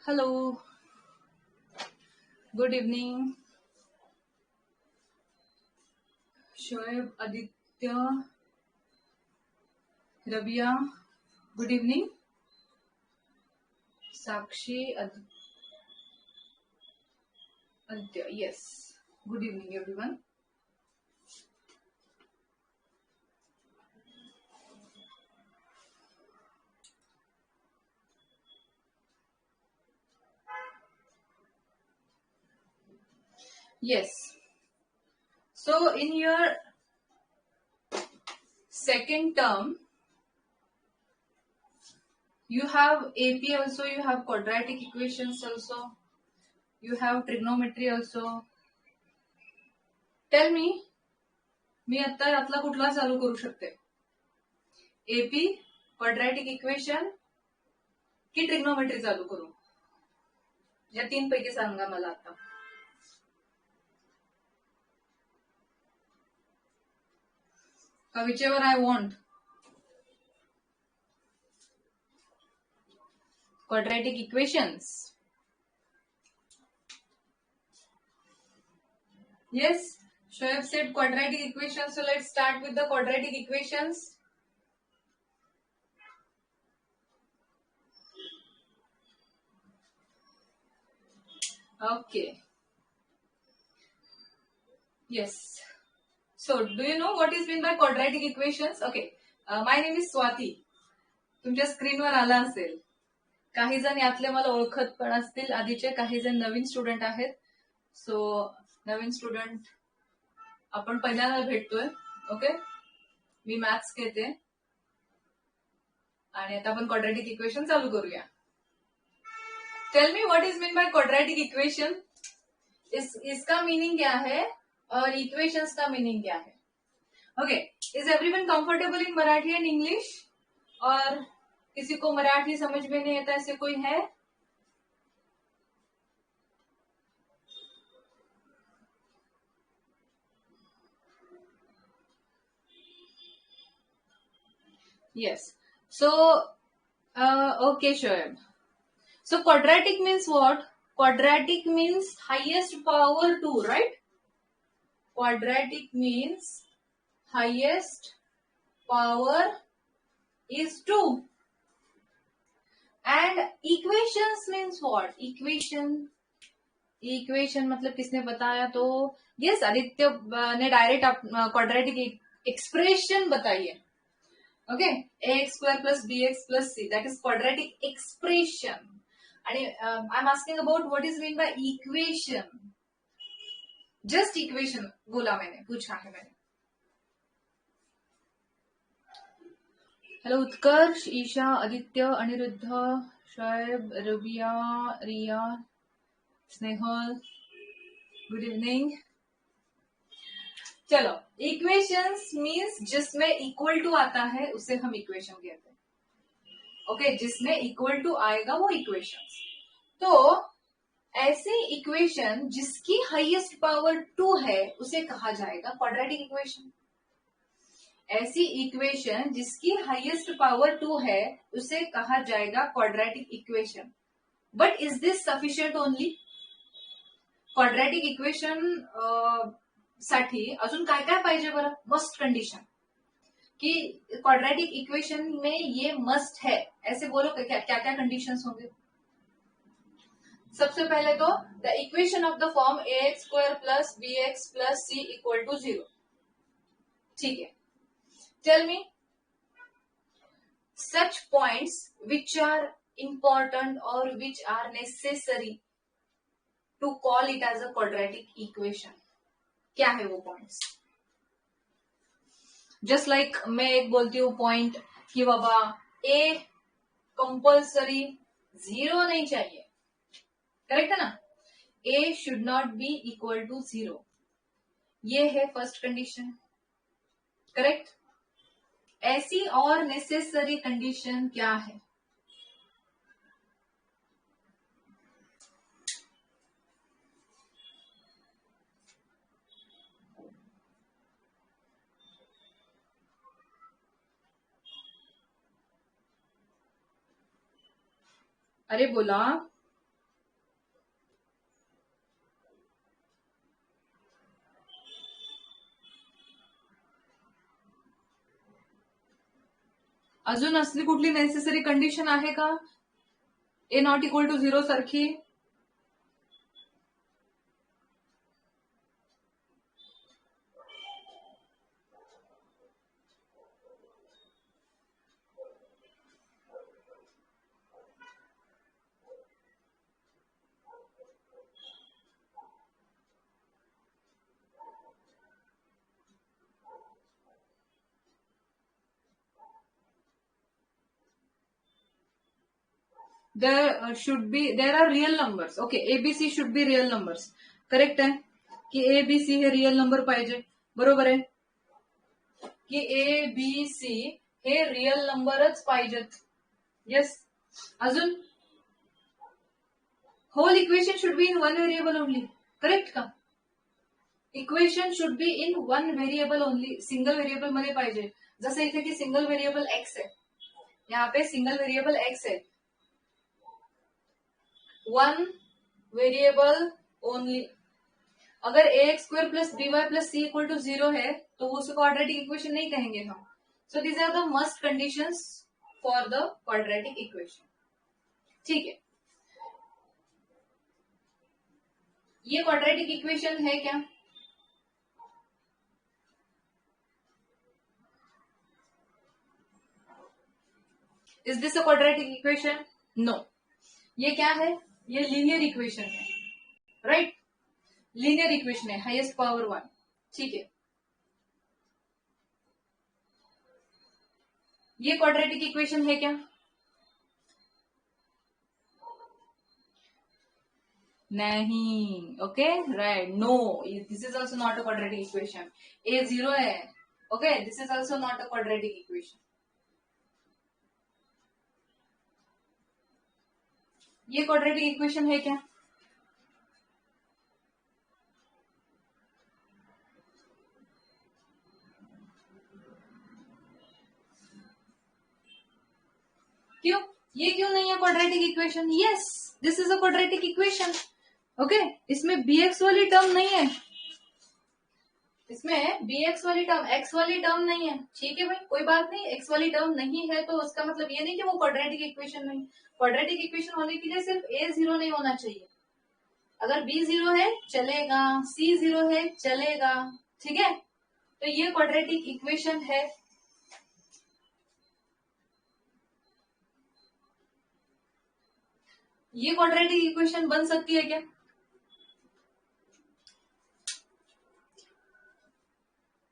Hello, good evening. Shoaib, Aditya, Rabia, good evening. Sakshi, Aditya, yes. Good evening, everyone. Yes. So, in your second term, you have AP also, you have quadratic equations also, you have trigonometry also. Tell me, मी आता यातला कुठला चालू करू शकते? AP, quadratic equation की trigonometry चालू करू? या तीन पैकी सांगा मला आता. Whichever I want. Quadratic equations. Yes, Shoaib said quadratic equations. So let's start with the quadratic equations. Okay. Yes. So do you know what is meant by quadratic equations? Okay. My name is Swati. तुमच्या स्क्रीनवर आला असेल. काही जण यातले मला ओळखत पण असतील. आधीचे काही जण नवीन स्टुडंट आहेत. सो नवीन स्टुडंट आपण पहिल्यांदा भेटतोय. ओके. मी मॅथ्स घेते आणि आता आपण क्वाड्रॅटिक इक्वेशन चालू करूया. Tell me what is mean by quadratic equation. इसका मीनिंग क्या है और इक्वेशंस का मीनिंग क्या है? Okay. Is everyone comfortable in Marathi and English? और किसी को मराठी समझ में नहीं आता ऐसे कोई है? Yes. So, okay, Shoaib. So, quadratic means what? Quadratic means highest power 2, right? Quadratic means highest power is 2. And equations means what? Equation मतलब किसने बताया? तो yes, आदित्य ने डायरेक्ट क्वाड्रेटिक एक्सप्रेशन बताई है. Okay, ax square plus bx plus c, that is quadratic expression. And I'm asking about what is meant by equation. Just equation बोला मैंने, पूछा है मैंने. हेलो उत्कर्ष, ईशा, आदित्य, अनिरुद्ध, शोएब, रबिया, रिया, स्नेहल, गुड इवनिंग. चलो, इक्वेशंस मींस जिसमें इक्वल टू आता है उसे हम इक्वेशन कहते हैं. ओके, जिसमें इक्वल टू आएगा वो इक्वेशंस. तो ऐसी इक्वेशन जिसकी हाईएस्ट पावर 2 है उसे कहा जाएगा क्वाड्रेटिक इक्वेशन. ऐसी इक्वेशन जिसकी हाईएस्ट पावर 2 है उसे कहा जाएगा quadratic equation. But is this sufficient only? Quadratic equation साठी अजून काय काय पाहिजे बरं? मस्ट कंडिशन कि क्वाड्रेटिक इक्वेशन में ये मस्ट है, ऐसे बोलो क्या क्या क्या कंडीशंस होंगे? सबसे पहले तो the equation of the form ax square plus bx plus c equal to 0. ठीक है. Tell me such points which are important और which are necessary to call it as a quadratic equation. क्या है वो पॉइंट्स? जस्ट लाइक मैं एक बोलती हूँ पॉइंट कि बाबा ए कंपल्सरी 0 नहीं चाहिए. करेक्ट है ना? A should not be equal to 0. ये है फर्स्ट कंडीशन. करेक्ट. ऐसी और नेसेसरी कंडीशन क्या है? अरे बोला. अजून असली कुठली नेसेसरी कंडिशन आहे का ए नॉट इक्वल टू 0 सारखी? there are real numbers. Okay, ABC should be real numbers. Correct आहे की ए बी सी हे रिअल नंबर पाहिजे. बरोबर आहे की ए बी सी हे रिअल नंबरच पाहिजेत. येस. अजून whole equation should be in one variable only. Correct का? Equation should be in one variable only. Single variable मध्ये पाहिजे. जसं इथे की सिंगल व्हेरिएबल एक्स है, यहाँ पे सिंगल वेरिएबल एक्स है. One variable only. अगर a x square plus b y plus c equal to 0 है तो उसे क्वाड्रेटिक इक्वेशन नहीं कहेंगे हम. So these are the must conditions for the quadratic equation. ठीक है, ये क्वाड्रेटिक इक्वेशन है क्या? Is this a quadratic equation? No. ये क्या है? ये लीनियर इक्वेशन है. राइट, लीनियर इक्वेशन है, हाईएस्ट पावर 1. ठीक है, ये क्वाड्रेटिक इक्वेशन है क्या? नहीं. Okay, right. No, this is also not a quadratic equation. A 0 है. Okay, this is also not a quadratic equation. ये क्वाड्रेटिक इक्वेशन है क्या? क्यों? ये क्यों नहीं है quadratic equation? Yes, this is a quadratic equation. Okay, इसमें बी एक्स वाली टर्म नहीं है. इसमें बी एक्स वाली टर्म, एक्स वाली टर्म नहीं है. ठीक है भाई, कोई बात नहीं. एक्स वाली टर्म नहीं है तो उसका मतलब ये नहीं कि वो क्वाड्रेटिक इक्वेशन नहीं. क्वाड्रेटिक इक्वेशन होने के लिए सिर्फ ए 0 नहीं होना चाहिए. अगर बी 0 है चलेगा, सी 0 है चलेगा. ठीक है, तो ये क्वाड्रेटिक इक्वेशन है. ये क्वाड्रेटिक इक्वेशन बन सकती है क्या?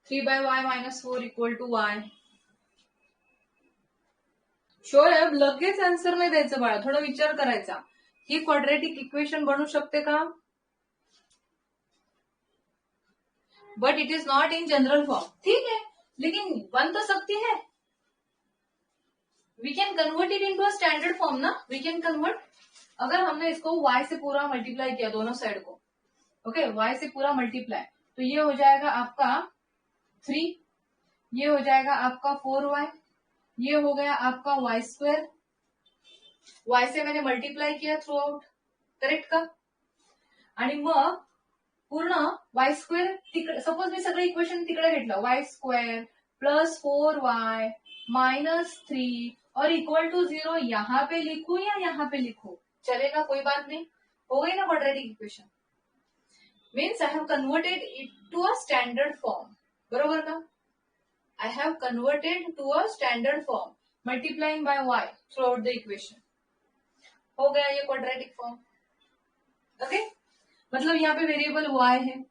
Three by Y minus 4 equal to Y. Sure आहे? लगेच आन्सर नाही द्यायचं बाळा, थोडा विचार करायचा. ही क्वाड्रेटिक इक्वेशन बनू शकते का? But it is not in general form. ठीक है, लेकिन बन तो सकती है. We can convert it into a standard form ना. We can convert. अगर हमने इसको y से पूरा मल्टीप्लाई किया दोनों साइड को, ओके, y से पूरा मल्टीप्लाई, तो ये हो जाएगा आपका 3, ये हो जाएगा आपका 4y, ये हो गया आपका वाई स्क्वेअर. y से मैंने मल्टीप्लाई किया थ्रू आउट. करेक्ट का? आणि मग पूर्ण वाय स्क्वेअर तिकडे, सपोज मी सगळं इक्वेशन तिकडे घेतलं, वाय स्क्वेअर प्लस 4y माइनस 3 और इक्वल टू 0 यहाँ पे लिखू या यहाँ पे लिखू, चलेगा, कोई बात नहीं. हो गई ना quadratic equation. Means I have converted it to a standard form. बरोबर का? I have converted to a standard form multiplying by y throughout the equation. हो गया ये क्वाड्रेटिक फॉर्म. ओके, मतलब यहाँ पे वेरिएबल y है.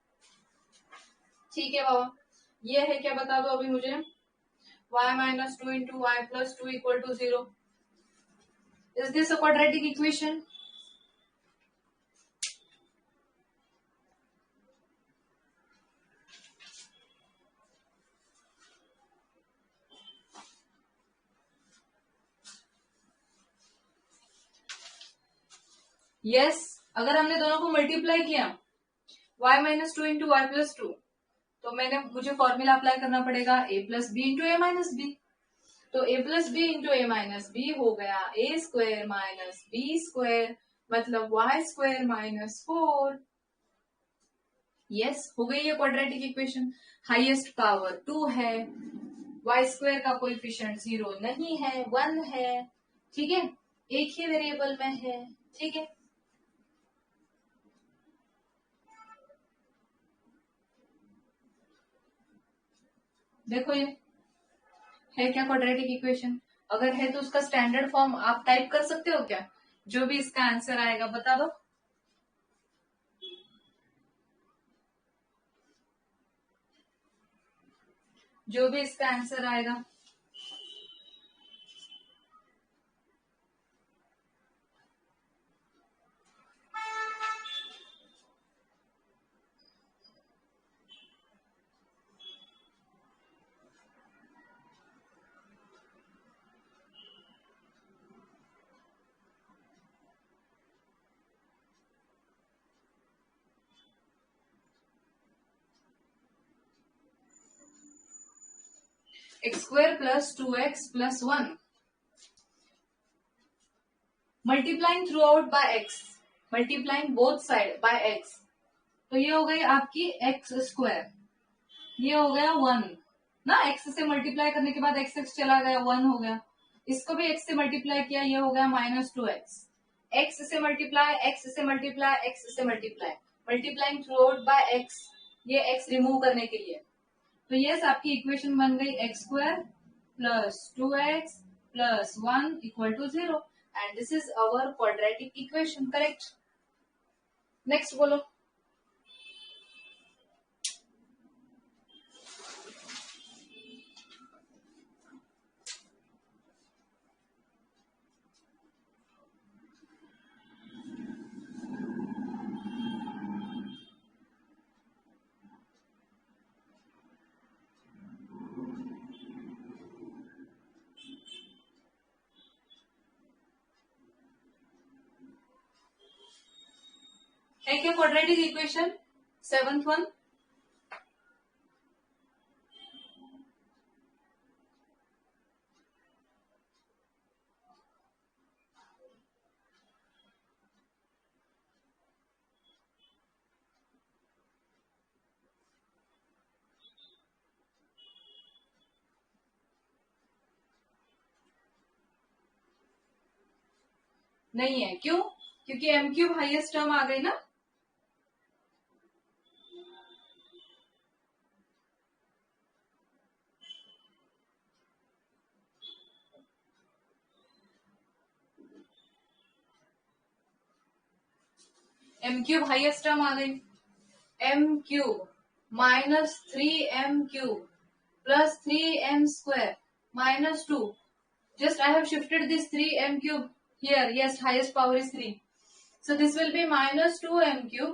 ठीक है बाबा, ये है क्या बता दो अभी मुझे. y minus 2 into Y plus 2 equal to 0. Is this a quadratic equation? Yes. अगर हमने दोनों को मल्टीप्लाई किया, y minus 2 into Y plus 2, तो मुझे फॉर्मूला अप्लाई करना पड़ेगा a plus B into A minus B. तो a plus B into A minus B हो गया A square minus B square, मतलब वाई स्क्वायर माइनस 4. यस, हो गई ये क्वाड्रेटिक इक्वेशन. हाईएस्ट पावर 2 है, y² का कोएफिशिएंट 0 नहीं है, 1 है, ठीक है, एक ही वेरिएबल में है, ठीक है। देखो ये है क्या क्वाड्रेटिक इक्वेशन? अगर है तो उसका स्टैंडर्ड फॉर्म आप टाइप कर सकते हो क्या? जो भी इसका आंसर आएगा बता दो। जो भी इसका आंसर आएगा। x² plus 2x plus 1 multiplying through out by x, multiplying both side by x। तो ये हो गई आपकी x², ये हो गया 1 ना, x से मल्टीप्लाई करने के बाद x चला गया, 1 हो गया। इसको भी x से मल्टीप्लाई किया, ये हो गया -2x। x से मल्टीप्लाई, x से मल्टीप्लाई, x से multiply, multiplying through out by x, ये x रिमूव करने के लिए। तो यस आपकी इक्वेशन बन गई x² plus 2x plus 1 equal to 0 and this is our quadratic equation, correct? Next बोलो। है क्या क्वाड्रेटिक इक्वेशन 7th वन? नहीं है, क्यों? क्योंकि m³ हाईएस्ट टर्म आ गई ना। m³ हाईएस्ट टर्म आ गई, m³ -3m³ plus 3m² -2. Just I have shifted this 3m³ here. Yes, highest power is 3. So this will be -2m³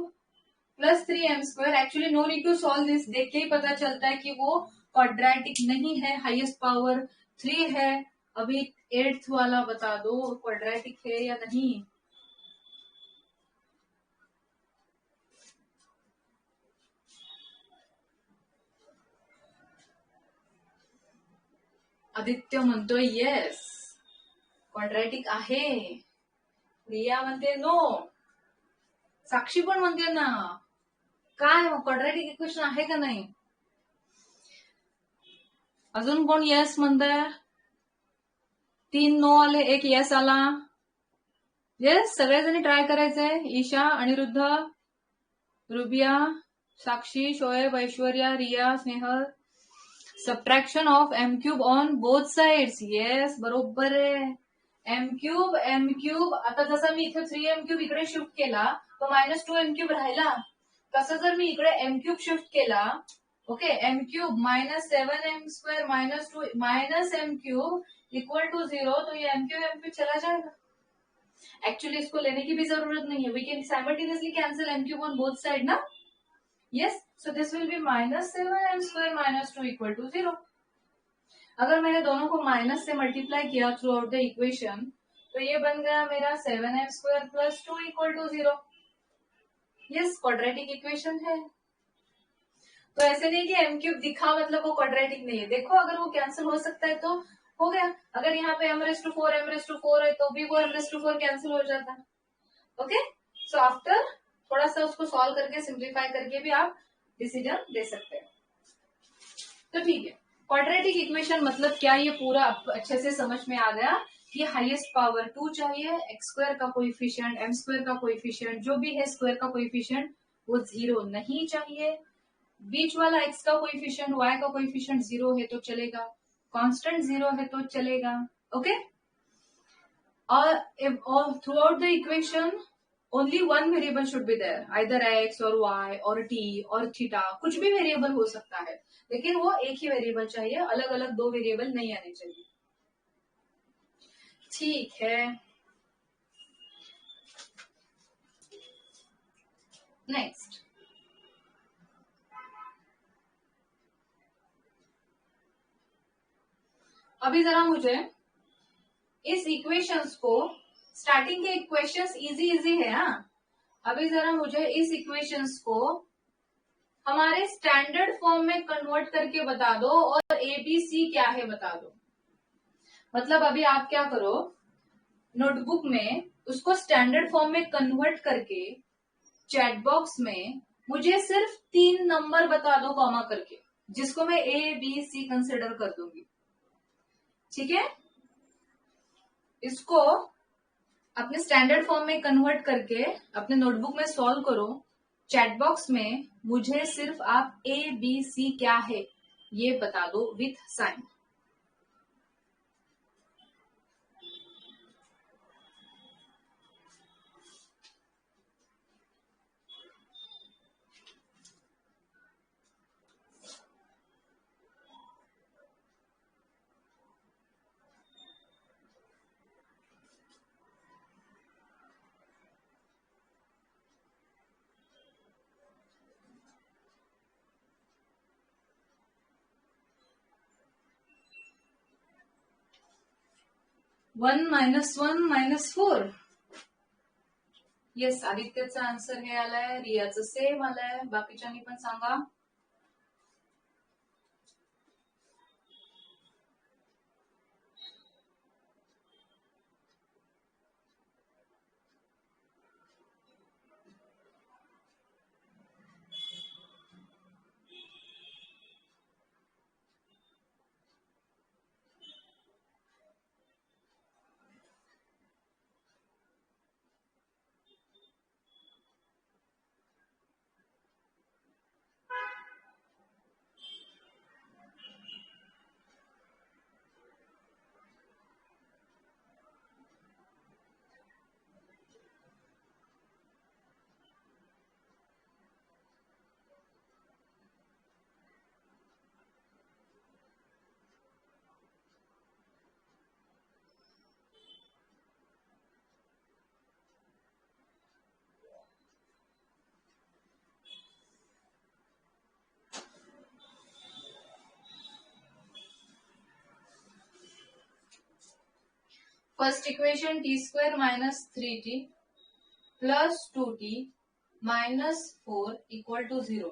plus 3m². Actually no need to solve this. देख के ही पता चलता है कि वो quadratic नहीं है, हाईएस्ट पावर 3 है। अभी 8th वाला बता दो क्वाड्रेटिक है या नहीं। आदित्य म्हणतोय येस क्वाड्रेटिक आहे, रिया म्हणते नो, साक्षी पण म्हणते ना। काय क्वाड्रेटिक इक्वेशन आहे का नाही? अजून कोण येस म्हणतंय? 3 नो आले, 1 येस आला। येस सगळेजणी ट्राय करायचंय। Isha, Aniruddh, Rubiya, Sakshi, Shoaib, Aishwarya, Riya, Snehal. Subtraction of m³ on both sides, yes बरोबर आहे। m³ आता जसं मी इथे 3m³ इकडे शिफ्ट केला तो -2m³ राहिला, तसं जर मी इकडे m³ शिफ्ट केला, okay, m³ -7m² -2 -m³ equal to 0, तो ये m³ चला जाएगा। एक्चुअली इसको लेने की भी जरूरत नहीं है, we can simultaneously cancel m³ on both side ना। Yes, so this will be -7m² -2 equal to 0। अगर मैंने दोनों को माइनस से मल्टीप्लाई किया थ्रू आउट द इक्वेशन, तो ये बन गया मेरा 7m² plus 2 equal to 0। Yes, quadratic equation है। तो ऐसे नहीं कि m³ दिखा मतलब वो क्वाड्रेटिक नहीं है। देखो अगर वो कैंसिल हो सकता है तो हो गया, अगर यहाँ पे m⁴ है तो भी वो m⁴ कैंसिल हो जाता है। ओके, सो आफ्टर थोड़ा सा उसको सॉल्व करके सिंप्लीफाई करके भी आप डिसीजन दे सकते हैं। तो ठीक है, क्वाड्रेटिक इक्वेशन मतलब क्या, ये पूरा अच्छे से समझ में आ गया कि हाईएस्ट पावर 2 चाहिए, एक्स स्क्वायर का कोएफिशिएंट, एम स्क्वायर का कोएफिशिएंट, जो भी है स्क्वायर का कोएफिशिएंट वो 0 नहीं चाहिए, बीच वाला एक्स का कोएफिशिएंट, वाई का कोएफिशिएंट 0 है तो चलेगा, कांस्टेंट 0 है तो चलेगा। ओके, और through out the equation only one variable should be there, either x or y or t or theta, कुछ भी वेरिएबल हो सकता है, लेकिन वो एक ही वेरिएबल चाहिए, अलग अलग दो वेरिएबल नहीं आने चाहिए। ठीक है, नेक्स्ट। अभी जरा मुझे इस इक्वेशंस को, स्टार्टिंग के इक्वेशंस इजी इजी है, हाँ, अभी जरा मुझे इस इक्वेशंस को हमारे स्टैंडर्ड फॉर्म में कन्वर्ट करके बता दो, और एबीसी क्या है बता दो। मतलब अभी आप क्या करो, नोटबुक में उसको स्टैंडर्ड फॉर्म में कन्वर्ट करके चैट बॉक्स में मुझे सिर्फ 3 नंबर बता दो कॉमा करके, जिसको मैं ए बी सी कंसिडर कर दूंगी। ठीक है, इसको अपने स्टैंडर्ड फॉर्म में कन्वर्ट करके अपने नोटबुक में सॉल्व करो, चैट बॉक्स में मुझे सिर्फ आप ए बी सी क्या है ये बता दो with sign. One minus 4, yes, आदित्यचा आन्सर हे आलाय, रियाचं सेम आलाय, बाकीच्यांनी पण सांगा। First equation t square minus 3t plus 2t minus 4 equal to 0।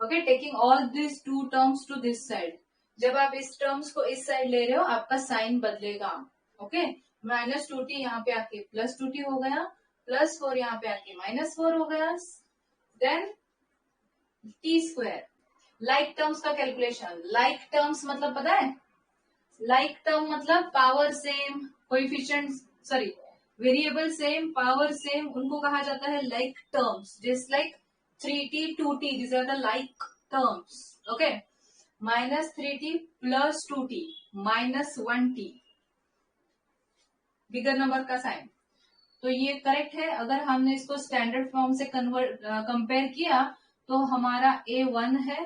Okay, taking all this two terms to this side, जब आप इस टर्म्स को इस साइड ले रहे हो आपका साइन बदलेगा। ओके, माइनस 2t यहाँ पे आके प्लस 2t हो गया, प्लस 4 यहाँ पे आके माइनस 4 हो गया, then T square, like terms का कैलकुलेशन। लाइक टर्म्स मतलब पता है, लाइक टर्म मतलब power same, coefficient, sorry variable same, power same, उनको कहा जाता है like terms. Just like 3t 2t, this are the like terms. Okay, minus 3t plus 2t minus 1t, bigger number का sign. तो ये correct है। अगर हमने इसको स्टैंडर्ड फॉर्म से कंपेयर किया तो हमारा A1 है,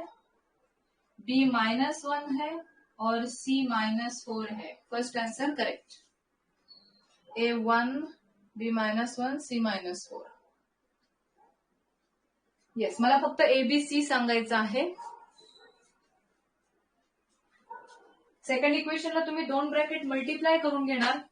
B -1 है और C -4 है। First answer correct, A1 B -1 C -4। Yes, मला फक्त ABC सांगायचं आहे। सेकंड इक्वेशनला तुम्ही 2 ब्रॅकेट मल्टिप्लाय करून घेणार,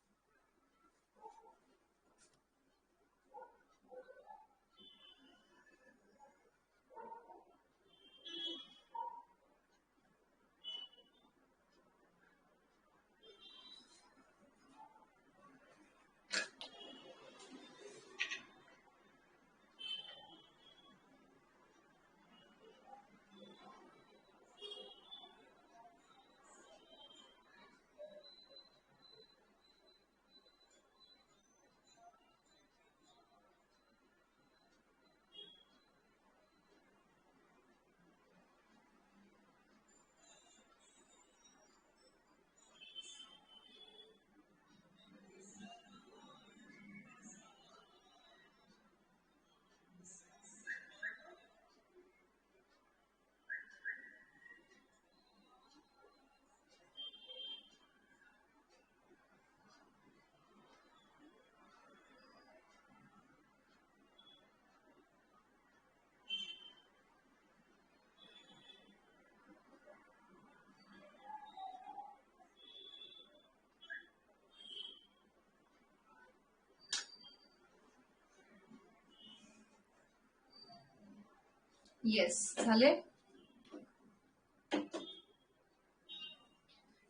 येस झाले.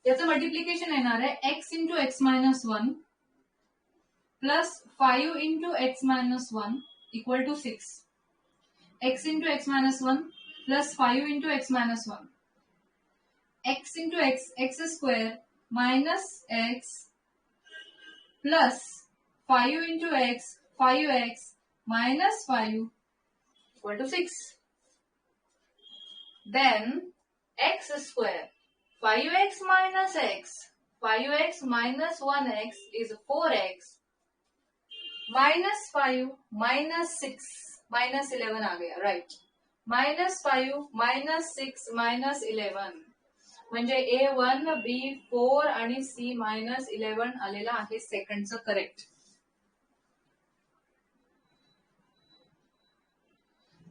याचं मल्टिप्लिकेशन येणार आहे X into X minus 1 plus 5 into X minus 1 equal to 6. X into X minus 1 plus 5 into X minus 1. X into X square minus X plus 5 into X 5x minus 5 equal to 6. Then x square 5x minus x 5x minus 1x is 4x minus 5 minus 6 minus 11 आ गया right. minus 5 minus 6 minus 11 म्हणजे A1 B4 आणि C minus 11 आलेला आहे सेकंडचं correct.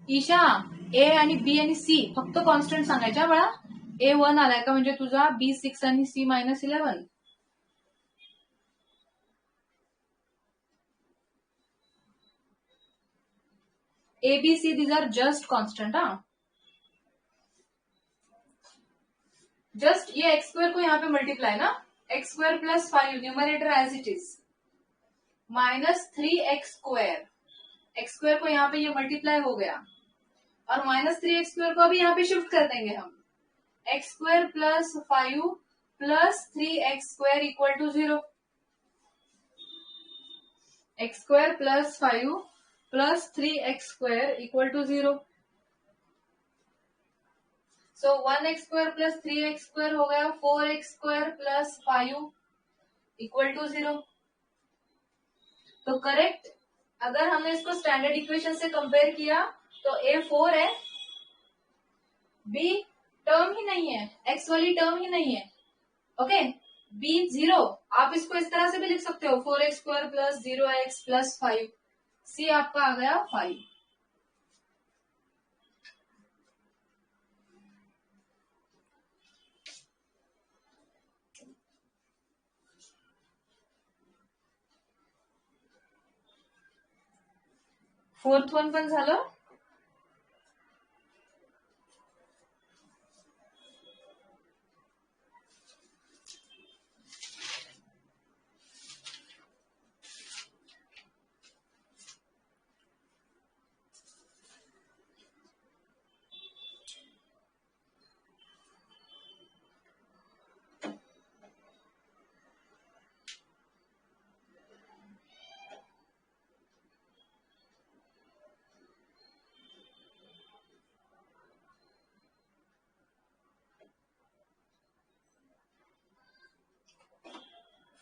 Isha ए आणि B आणि सी फक्त constant सांगायच्या बाळा. A1 आलाय का म्हणजे तुझा B6 आणि C minus 11. A B C these are just constant. हाँ जस्ट ये एक्स स्क्वायर को यहाँ पे मल्टीप्लाई ना, X square plus 5 numerator as it is minus 3x square. X square को यहाँ पे ये मल्टीप्लाई हो गया और माइनस 3x स्क्वायर को अभी यहाँ पे शिफ्ट कर देंगे हम. X square plus 5 plus 3x square equal to 0. X square plus 5 plus 3x square equal to 0. So 1x square plus 3x square हो गया 4x square plus 5 equal to 0. तो करेक्ट अगर हमने इसको स्टैंडर्ड इक्वेशन से कंपेयर किया तो A 4 है, B टर्म ही नहीं है, x वाली टर्म ही नहीं है. Okay B 0. आप इसको इस तरह से भी लिख सकते हो 4x square plus 0x plus 5. C आपका आ गया 5. फोर्थ वन पण झालं.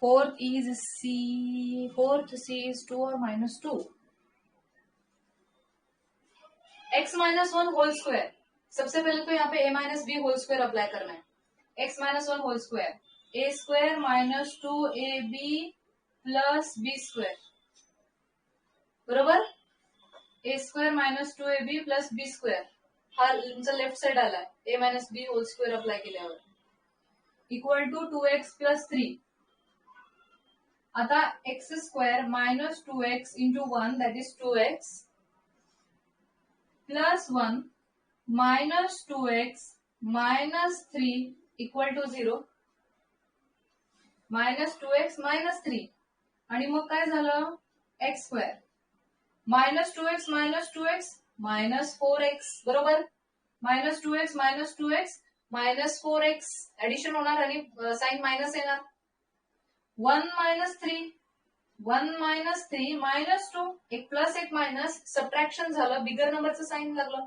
Fourth C is 2 or minus 2. x minus 1 whole square. सबसे पहले तो यहाँ पे a minus B whole square apply करना है. x minus 1 whole square a square minus 2ab plus b square बरोबर. a square minus 2ab plus b square हा तुमचा लेफ्ट साइड आलाय a minus B whole square apply केल्यावर equal to 2x plus 3. आता X square minus 2x into 1 that is 2x plus 1 minus 2x minus 3 equal to 0. Minus 2x minus 3 आणि मग काय झालं X square minus 2x minus 2x minus 4x बरोबर. Minus 2x minus 2x minus 4x addition होणार आणि sign minus येणार. 1 minus 3 1 minus 3 minus 2 एक plus एक माइनस सबट्रॅक्शन झालं बिगर नंबरचं साइन लागलं.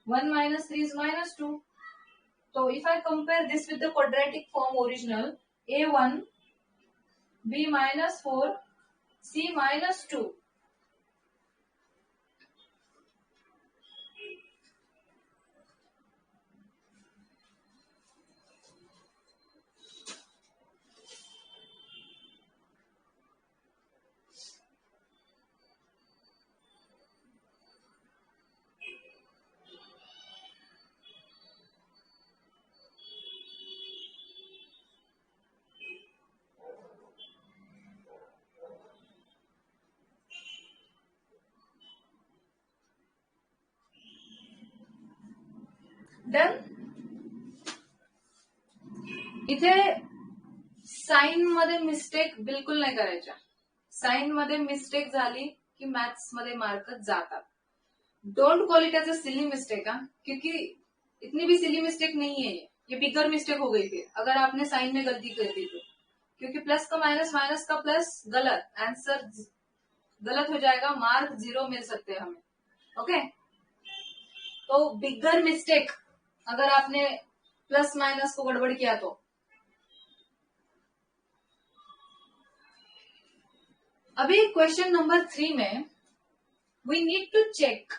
1 माइनस 3 इज माइनस 2. तो if I compare this with the quadratic form original A1 B minus 4 C minus 2. Done. इथे साइन मध्ये मिस्टेक बिलकुल नाही करायच्या. साइन मध्ये मिस्टेक झाली की मॅथ्स मध्ये मार्क जातात. Don't call it as a silly mistake, क्योंकि इतनी भी सिली मिस्टेक नहीं है ये बिगर मिस्टेक हो गई थी अगर आपने साइन में गलती कर दी तो, क्योंकि प्लस का माइनस, माइनस का प्लस गलत, आंसर गलत हो जाएगा, मार्क 0 मिल सकते हैं हमें. ओके, तो बिगर मिस्टेक अगर आपने प्लस माइनस को गड़बड़ किया तो. अभी क्वेश्चन नंबर 3 में we need to check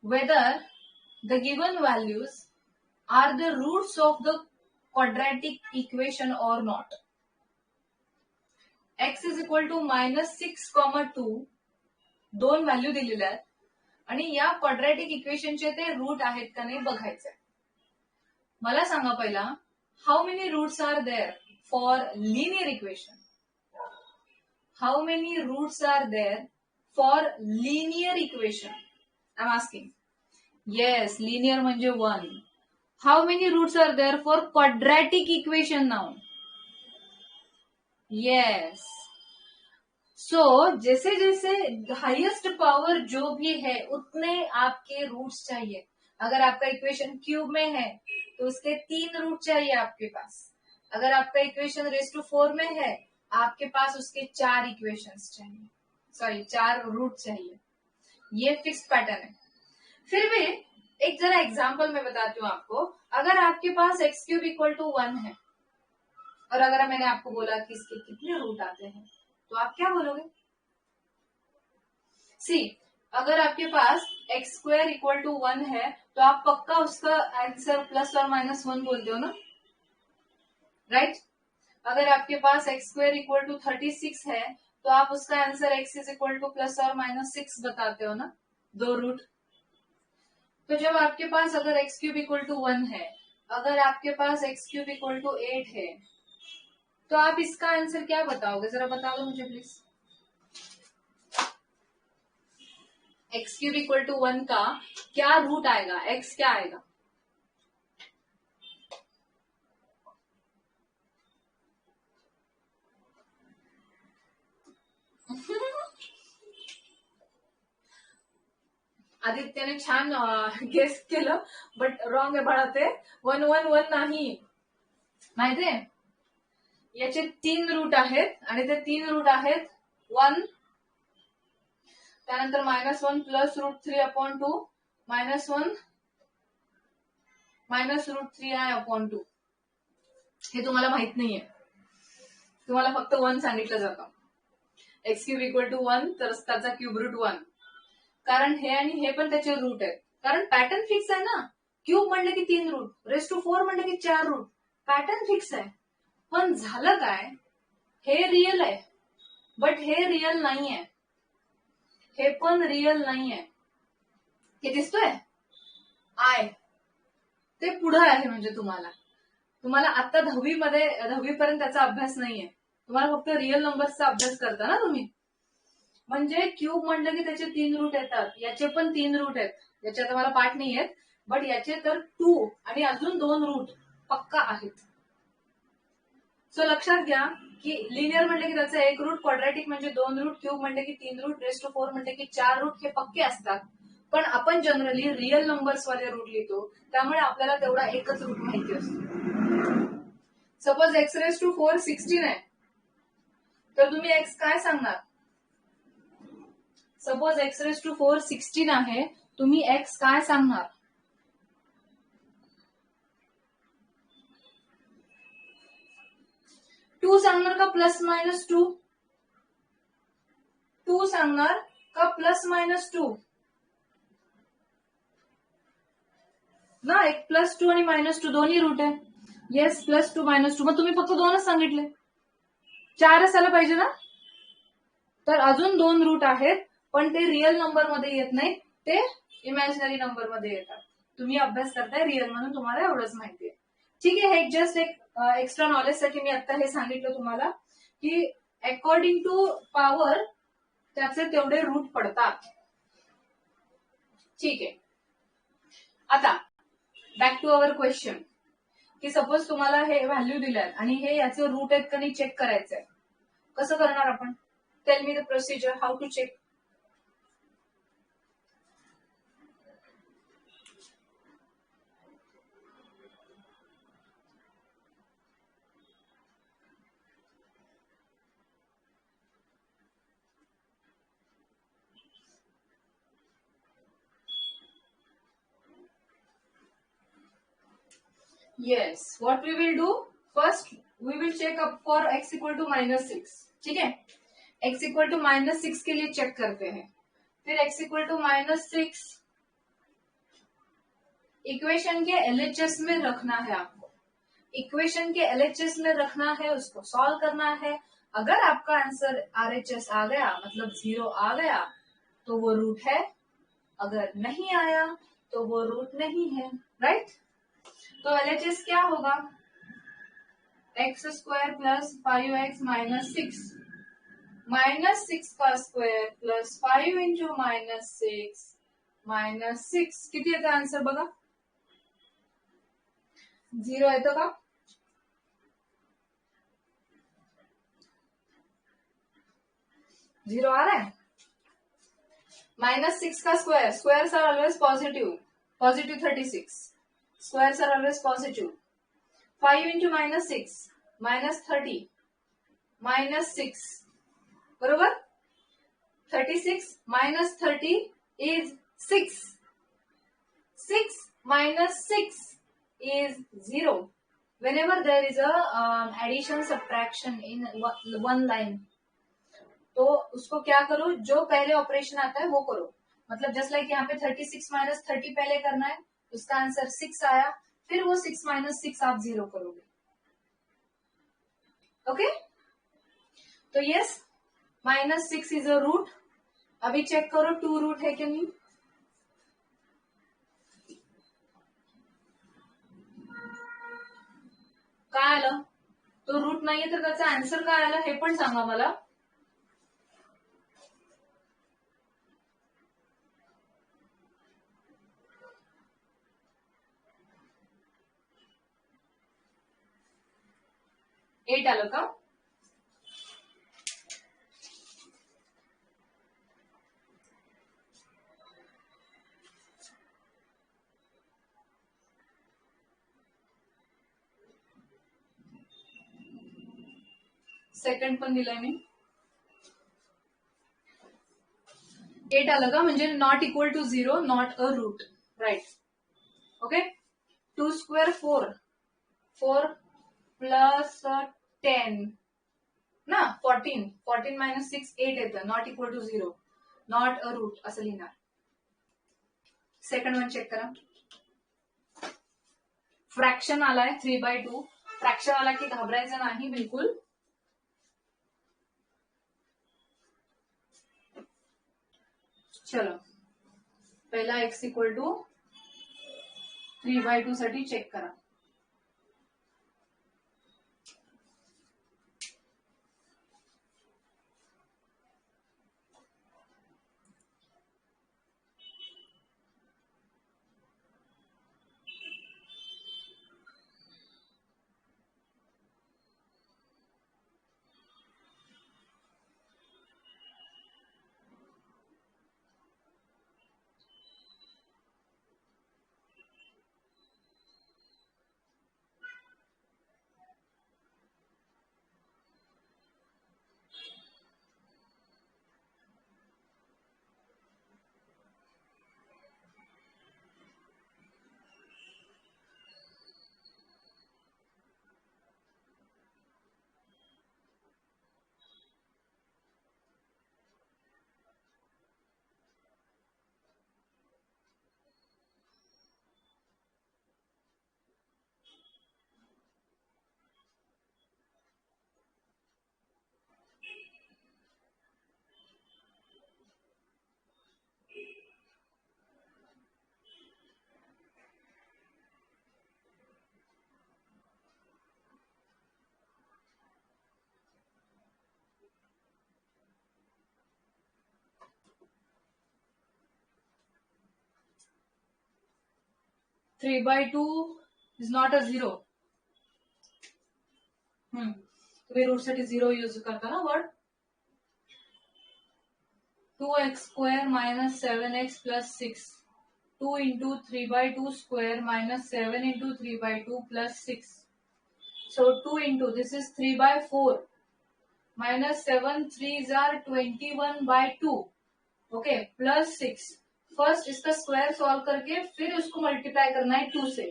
whether the given values are the roots of the quadratic equation or not. x is equal to -6, 2 दोन व्हॅल्यू दिलेल्या आहेत आणि या क्वाड्रॅटिक इक्वेशनचे ते रूट आहेत का नाही बघायचंय. मला सांगा पहिला, how many roots are there for linear equation? How many roots are there for linear equation? I am asking. Yes, linear म्हणजे 1. How many roots are there for quadratic equation now? Yes. So जैसे जैसे highest power जो भी है उतने आपके roots चाहिए. अगर आपका इक्वेशन क्यूब में है तो उसके 3 रूट चाहिए आपके पास. अगर आपका इक्वेशन रेज टू 4 में है आपके पास उसके 4 इक्वेशंस चाहिए, सॉरी 4 रूट चाहिए. ये फिक्स पैटर्न है. फिर भी एक जरा एग्जाम्पल मैं बताती हूँ आपको. अगर आपके पास एक्स क्यूब इक्वल टू 1 है और अगर मैंने आपको बोला कि इसके कितने रूट आते हैं तो आप क्या बोलोगे? सी, अगर आपके पास एक्स स्क्वायर इक्वल टू 1 है तो आप पक्का उसका आंसर प्लस और माइनस 1 बोलते हो ना, राइट? अगर आपके पास एक्स स्क्वायर इक्वल टू 36 है तो आप उसका answer x is equal two plus और माइनस 6 बताते हो ना, 2 रूट. तो जब आपके पास अगर एक्स क्यूब इक्वल टू 1 है, अगर आपके पास एक्स क्यूब इक्वल टू 8 है तो आप इसका आंसर क्या बताओगे? जरा बता दो मुझे please. X cube equal to 1 का क्या रूट आएगा? एक्स क्या आएगा? आदित्यने छान गेस केलं, बट रॉंग आहे बाळा. ते 1 1 1 नाही, माहितीये याचे 3 रूट आहेत आणि ते 3 रूट आहेत 1, त्यानंतर -1 plus root 3/2, -1 minus root 3i/2. हे तुम्हाला माहित नाहीये, तुम्हाला फक्त 1 सांगितलं जातं. एक्स क्यूब इक्वल टू 1 तर त्याचा क्यूब रूट 1, कारण हे आणि हे पण त्याचे रूट आहेत. कारण पॅटर्न फिक्स आहे ना. क्यूब म्हणलं की 3 रूट, रेस टू 4 म्हणलं की 4 रूट, पॅटर्न फिक्स आहे. पण झालं काय, हे रिअल आहे बट हे रिअल नाहीये, हे पण रिअल नाहीये. हे दिसतोय आय, ते पुढं आहे. म्हणजे तुम्हाला आता 10वी पर्यंत त्याचा अभ्यास नाहीये, तुम्हाला फक्त रिअल नंबर्सचा अभ्यास करता ना तुम्ही. म्हणजे क्यूब म्हणलं की त्याचे 3 रूट येतात, याचे पण 3 रूट आहेत. याचे आता मला पाठ नाही आहेत, बट याचे तर 2 आणि अजून 2 रूट पक्का आहेत. सो लक्षात घ्या की लिनियर म्हणले की त्याचं 1 रूट, क्वाड्रॅटिक म्हणजे 2 रूट, क्यूब म्हणले की 3 रूट, रेस टू 4 म्हणले की 4 रूट, हे पक्के असतात. पण आपण जनरली रिअल नंबर्स वाले रूट लिहितो, त्यामुळे आपल्याला तेवढा एकच रूट माहिती असतो. सपोज एक्स रेस टू 4 16 आहे तर तुम्ही एक्स काय सांगणार? सपोज एक्स रेस टू 4 16 आहे, तुम्ही एक्स काय सांगणार? टू सांगणार का प्लस मायनस 2? 2 सांगणार का प्लस मायनस 2? ना, एक +2 आणि -2 दोन्ही रूट आहे. येस, +2 -2. मग तुम्ही फक्त 2च सांगितले, 4 असायला पाहिजे ना. तर अजून 2 रूट आहेत, पण ते रिअल नंबर मध्ये येत नाहीत, ते इमॅजिनरी नंबर मध्ये येतात. तुम्ही अभ्यास करताय रिअल म्हणून तुम्हाला एवढंच माहिती आहे. ठीक आहे, हे जस्ट एक एक्स्ट्रा नॉलेज साठी मी आता हे सांगितलं तुम्हाला की अकॉर्डिंग टू पॉवर त्याचे तेवढे रूट पडतात. ठीक आहे. आता बॅक टू अवर क्वेश्चन, की सपोज तुम्हाला हे व्हॅल्यू दिल्यात आणि हे याचे रूट आहेत का नाही चेक करायचंय. कसं करणार आपण? Tell me the procedure how to check. Yes, what we will do first, we will check up for x equal to -6. ठीक है, x equal to -6 के लिए चेक करते हैं. फिर x equal to -6 इक्वेशन के LHS में रखना है आपको. इक्वेशन के LHS में रखना है, उसको सॉल्व करना है. अगर आपका आंसर RHS आ गया, मतलब 0 आ गया, तो वो रूट है. अगर नहीं आया तो वो रूट नहीं है. राइट? तो LHS क्या होगा? x² प्लस 5x -6 -6 का स्क्वेअर प्लस 5 इंटू -6 किती येतं आन्सर बघा. 0 येतं का? 0 आ रहा है. -6 का square, squares are always positive. Positive 36, squares are always positive. 5 into -6 -30 -6 बरोबर. 36 -30 is 6. 6 -6 is 0. Whenever there is a addition subtraction in one line, तो उसको क्या करो, जो पहले ऑपरेशन आता है वो करो. मतलब जस्ट लाइक यहाँ पे 36 -30 पहले करना है, उसका आंसर 6 आया, फिर वो 6 -6 आप 0 करोगे. ओके, तो यस, -6 इज अ रूट. अभी चेक करो 2 रूट है कि नहीं. काय आलं? तो रूट नाहीये तर त्याचा आन्सर काय आला हे पण सांगा मला. एट आलं का? सेकंड पण दिलाय मी. 8 आलं का? म्हणजे not equal to 0, not a root. Right. Okay. 2² 4 4 plus 10 ना 14 -6 8 येतं. Not equal to 0, not a root असं लिहिणार. सेकंड वन चेक करा. फ्रॅक्शन आलाय 3/2. फ्रॅक्शन आला की घाबरायचं नाही बिलकुल. चलो, पहिला x इक्वल टू 3/2 साठी चेक करा. 3/2 इज नॉट अ 0. तुम्ही रूट साठी 0 यूज करता ना word. 2x² minus 7x plus 6. 2 into 3/2 square minus 7 into 3/2 plus 6. So 2 into, this is 3/4 minus 7 3s are 21/2. Okay, plus 6. First इसका स्क्वायर सॉल्व करके फिर उसको मल्टीप्लाई करना है 2 से.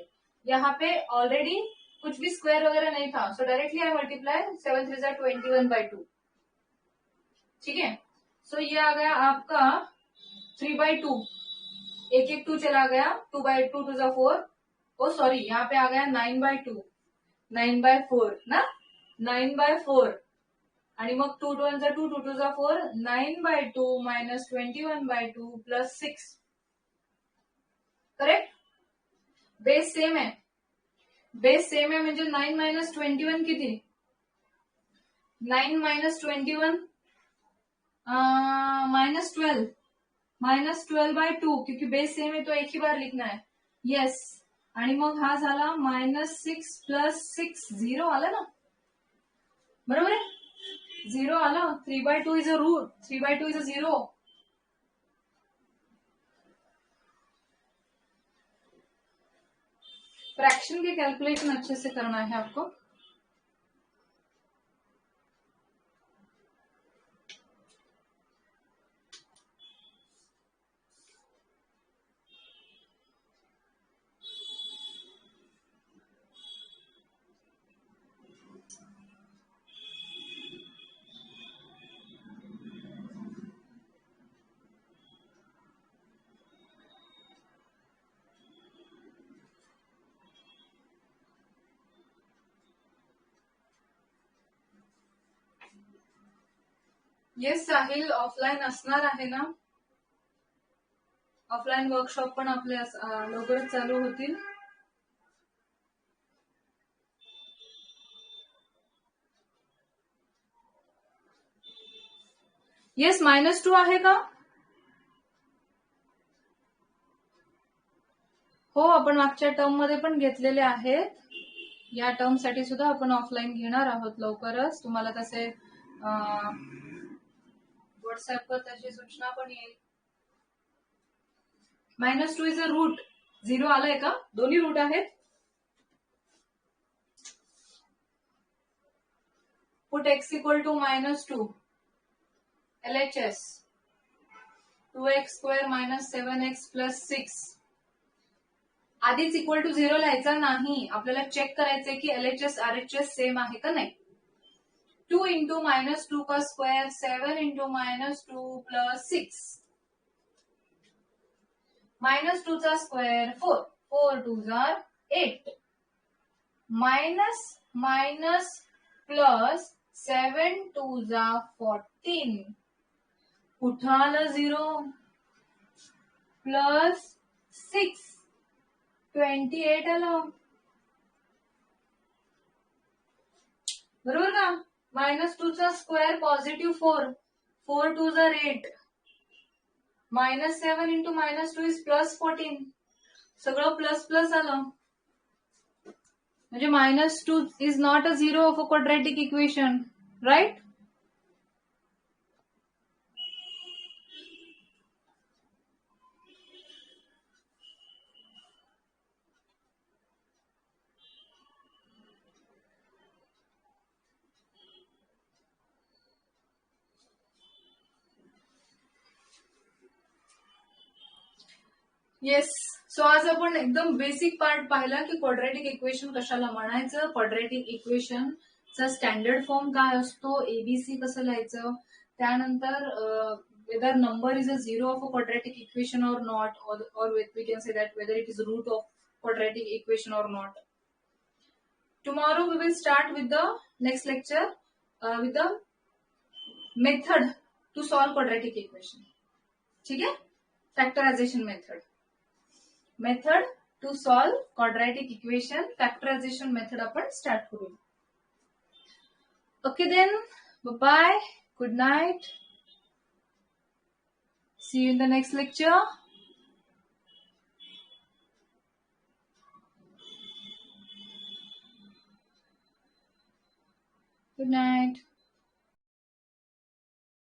यहाँ पे ऑलरेडी कुछ भी स्क्वायर वगैरह नहीं था, सो directly I multiply 7 3s are 21/2. ठीक है. सो ये आ गया आपका 3/2. एक एक 2 चला गया, 2/2 2 जा 4. ओ सॉरी, यहाँ पे आ गया 9/2. 9/4 ना, 9/4. आणि मग 2 2 जा 2 2 2 जा 4. 9/2 minus 21/2 plus 6. Correct. Base same आहे. बेस सेम आहे म्हणजे 9 minus 21 किती. 9 minus 21 -12. -12/2 क्योंकि बेस सेम है तो एक ही बार लिखना है. येस. आणि मग हा झाला -6 plus 6. 0 आला ना, बरोबर आहे. 0 आला. 3/2 is a root. 3/2 is a 0. Fraction के कैलकुलेशन अच्छे से करना है आपको. येस साहिल, ऑफलाईन असणार आहे ना. ऑफलाईन वर्कशॉप पण आपले लवकरच चालू होतील. येस, -2 आहे का. हो, आपण मागच्या टर्म मध्ये पण घेतलेले आहेत. या टर्म साठी सुद्धा आपण ऑफलाईन घेणार आहोत लवकरच. तुम्हाला तसे व्हॉट्सअपवर तशी सूचना पण येईल. -2 इज अ रूट. 0 आलाय का. दोन्ही रूट आहेत. Put x equal to -2. LHS 2x² minus 7x plus 6. आधीच इक्वल टू 0 लिहायचा नाही. आपल्याला चेक करायचंय की LHS RHS सेम आहे का नाही. 2 into -2 का स्क्वायर 7 into -2 plus 6. -2 चा square 4. 4 2s are 8. Minus minus plus 7 2s are 14. कुठं आलं 0. प्लस 6 28 आलं. बरोबर का. -2 चा square positive 4. 4 2s are 8. -7 into -2 is +14. सगळं प्लस प्लस आलं. म्हणजे -2 is not a 0 of a quadratic equation, right? Yes. So आज आपण एकदम बेसिक पार्ट पाहिला की क्वाड्रॅटिक इक्वेशन कशाला म्हणायचं, क्वाड्रॅटिक इक्वेशनचा स्टँडर्ड फॉर्म काय असतो, ABC कसं लिहायचं, त्यानंतर whether number is a 0 of a quadratic equation or not, or we can say that whether it is root of quadratic equation or not. Tomorrow we will start with the next lecture with the method to solve quadratic equation. ठीक है. Factorization method to solve quadratic equation, factorization method आपण start करू. Okay then, bye, good night, see you in the next lecture. Good night.